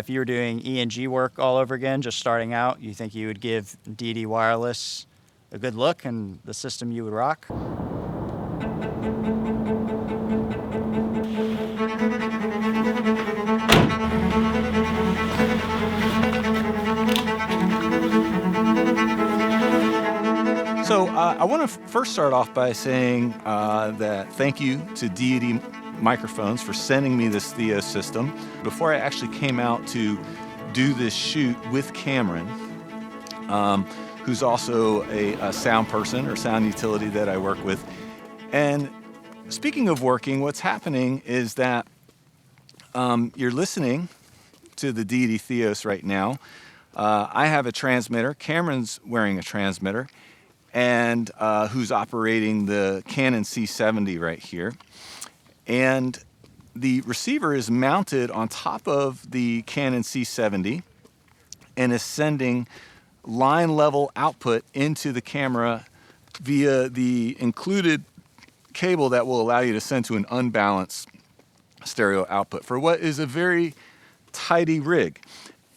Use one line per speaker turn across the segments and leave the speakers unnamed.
If you were doing E&G work all over again, just starting out, you think you would give Deity Wireless a good look and the system you would rock?
So I want to first start off by saying that thank you to Deity Microphones for sending me this Theos system. Before I actually came out to do this shoot with Cameron, who's also a sound person or sound utility that I work with. And speaking of working, what's happening is that you're listening to the Deity Theos right now. I have a transmitter. Cameron's wearing a transmitter, and who's operating the Canon C70 right here. And the receiver is mounted on top of the Canon C70 and is sending line level output into the camera via the included cable that will allow you to send to an unbalanced stereo output for what is a very tidy rig.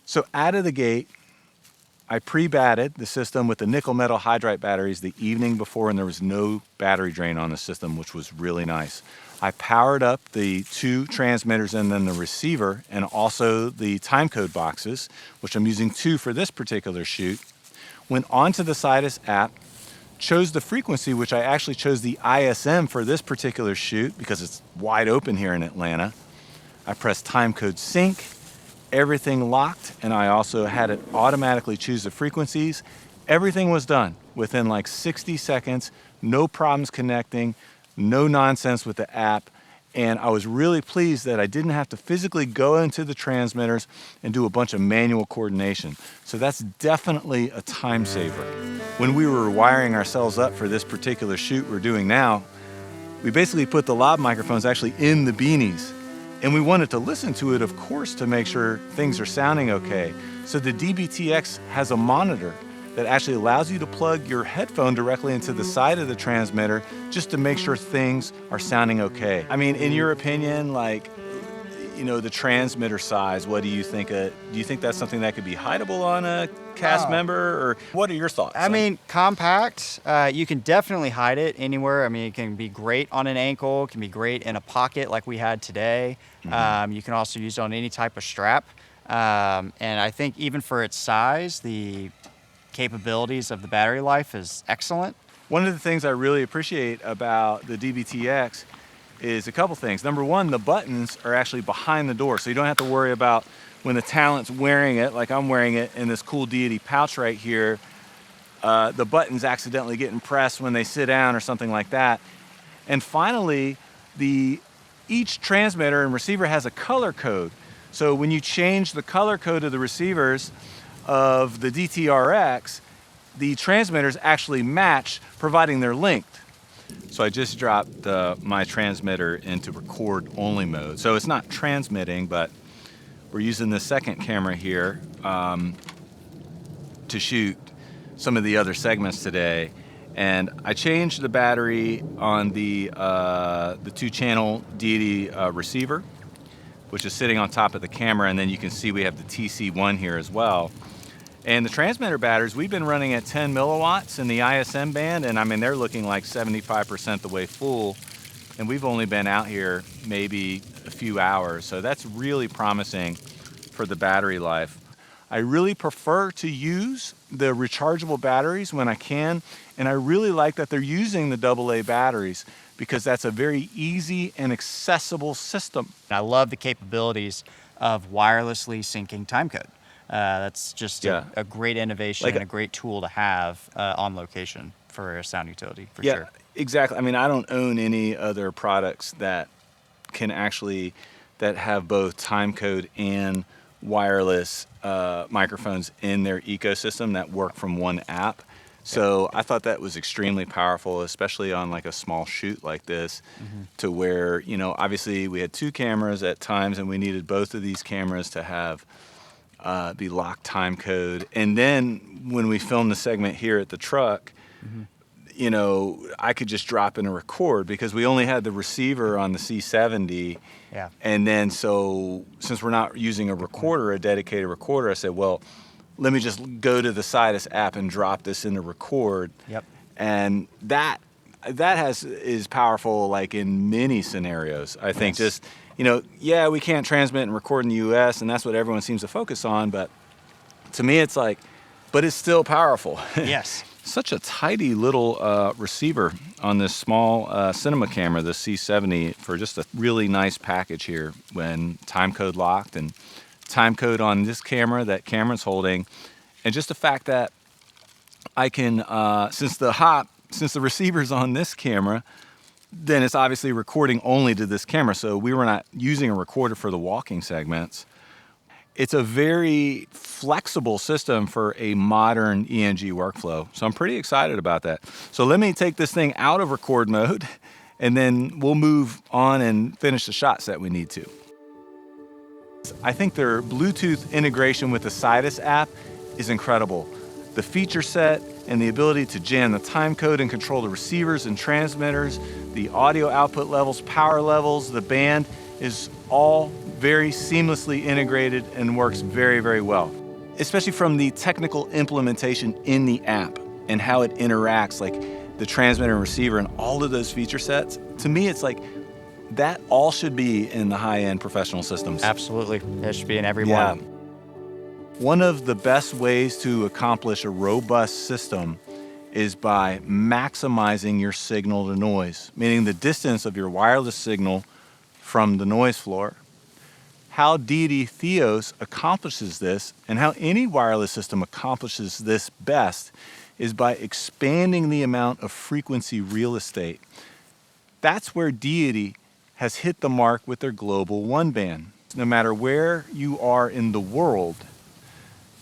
So out of the gate, I pre-batted the system with the nickel metal hydride batteries the evening before, and there was no battery drain on the system, which was really nice. I powered up the two transmitters and then the receiver, and also the timecode boxes, which I'm using two for this particular shoot. Went onto the Sidus app, chose the frequency, which I actually chose the ISM for this particular shoot because it's wide open here in Atlanta. I pressed timecode sync, everything locked, and I also had it automatically choose the frequencies. Everything was done within like 60 seconds, no problems connecting, no nonsense with the app, and I was really pleased that I didn't have to physically go into the transmitters and do a bunch of manual coordination. So that's definitely a time saver. When we were wiring ourselves up for this particular shoot we're doing now, we basically put the lav microphones actually in the beanies. And we wanted to listen to it, of course, to make sure things are sounding okay. So the DTRX has a monitor that actually allows you to plug your headphone directly into the side of the transmitter just to make sure things are sounding okay. I mean, in your opinion, like, you know, the transmitter size, what do you think? Do you think that's something that could be hideable on a cast member, or what are your thoughts?
I mean, compact, you can definitely hide it anywhere. I mean, it can be great on an ankle, it can be great in a pocket like we had today. You can also use it on any type of strap. And I think even for its size, the capabilities of the battery life is excellent.
One of the things I really appreciate about the DTRX is a couple things. Number one, the buttons are actually behind the door, so you don't have to worry about when the talent's wearing it, like I'm wearing it in this cool Deity pouch right here, the buttons accidentally getting pressed when they sit down or something like that. And finally, each transmitter and receiver has a color code. So when you change the color code of the receivers of the DTRX, the transmitters actually match, providing they're linked. So I just dropped my transmitter into record only mode. So it's not transmitting, but we're using the second camera here to shoot some of the other segments today. And I changed the battery on the two-channel Deity receiver, which is sitting on top of the camera, and then you can see we have the TC1 here as well. And the transmitter batteries, we've been running at 10 milliwatts in the ISM band, and I mean, they're looking like 75% the way full, and we've only been out here maybe a few hours, so that's really promising for the battery life. I really prefer to use the rechargeable batteries when I can, and I really like that they're using the AA batteries because that's a very easy and accessible system.
I love the capabilities of wirelessly syncing timecode. That's just a great innovation and a great tool to have on location for a sound utility, for sure.
Exactly. I mean, I don't own any other products that can actually, that have both timecode and wireless microphones in their ecosystem that work from one app. So I thought that was extremely powerful, especially on like a small shoot like this, to where, you know, obviously we had two cameras at times and we needed both of these cameras to have the locked time code. And then when we filmed the segment here at the truck, you know, I could just drop in a record because we only had the receiver on the C70.
Yeah.
And then so since we're not using a recorder, a dedicated recorder, I said, well, let me just go to the Sidus app and drop this in the record.
Yep.
And that is powerful, like in many scenarios. I think
Yes.
just, you know, yeah, we can't transmit and record in the US, and that's what everyone seems to focus on, but to me it's like, but it's still powerful.
Yes.
Such a tidy little receiver on this small cinema camera, the C70, for just a really nice package here when time code locked, and time code on this camera that Cameron's holding, and just the fact that I can, since the receiver's on this camera, then it's obviously recording only to this camera, so we were not using a recorder for the walking segments. It's a very flexible system for a modern ENG workflow, so I'm pretty excited about that. So let me take this thing out of record mode, and then we'll move on and finish the shots that we need to. I think their Bluetooth integration with the Sidus app is incredible. The feature set and the ability to jam the time code and control the receivers and transmitters, the audio output levels, power levels, the band is all very seamlessly integrated and works very, very well. Especially from the technical implementation in the app and how it interacts, like the transmitter and receiver and all of those feature sets. To me, it's like that all should be in the high-end professional systems.
Absolutely. It should be in every
Yeah.
one.
One of the best ways to accomplish a robust system is by maximizing your signal to noise, meaning the distance of your wireless signal from the noise floor. How Deity Theos accomplishes this, and how any wireless system accomplishes this best, is by expanding the amount of frequency real estate. That's where Deity has hit the mark with their global one band. No matter where you are in the world,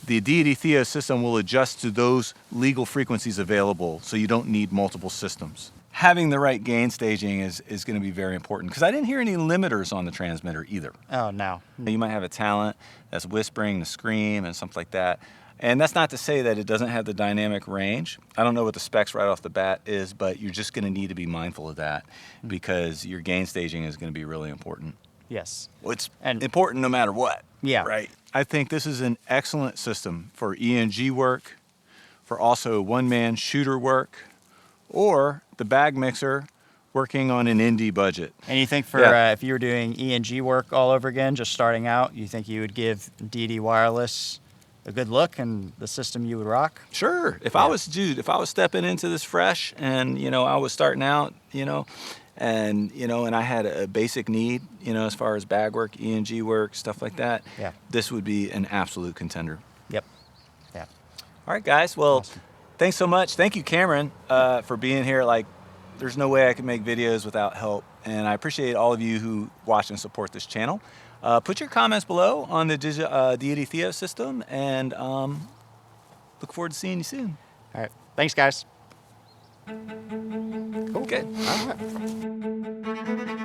the Deity Theos system will adjust to those legal frequencies available, so you don't need multiple systems. Having the right gain staging is going to be very important, because I didn't hear any limiters on the transmitter either.
Oh, no.
You might have a talent that's whispering to scream and something like that. And that's not to say that it doesn't have the dynamic range. I don't know what the specs right off the bat is, but you're just going to need to be mindful of that, because your gain staging is going to be really important.
Yes.
Well, it's
And-
important no matter what.
Yeah.
Right. I think this is an excellent system for ENG work, for also one-man shooter work, or the bag mixer working on an indie budget.
And you think for
Yeah.
if you were doing ENG work all over again, just starting out, you think you would give DD Wireless a good look and the system you would rock?
Sure. If
Yeah.
I was stepping into this fresh, and I was starting out, and I had a basic need, as far as bag work, ENG work, stuff like that.
Yeah.
This would be an absolute contender.
Yep. Yeah.
All right, guys. Well,
Awesome.
Thanks so much. Thank you, Cameron, for being here. Like, there's no way I can make videos without help, and I appreciate all of you who watch and support this channel. Put your comments below on the Deity Theos system, and look forward to seeing you soon.
All right. Thanks, guys.
Okay. All right.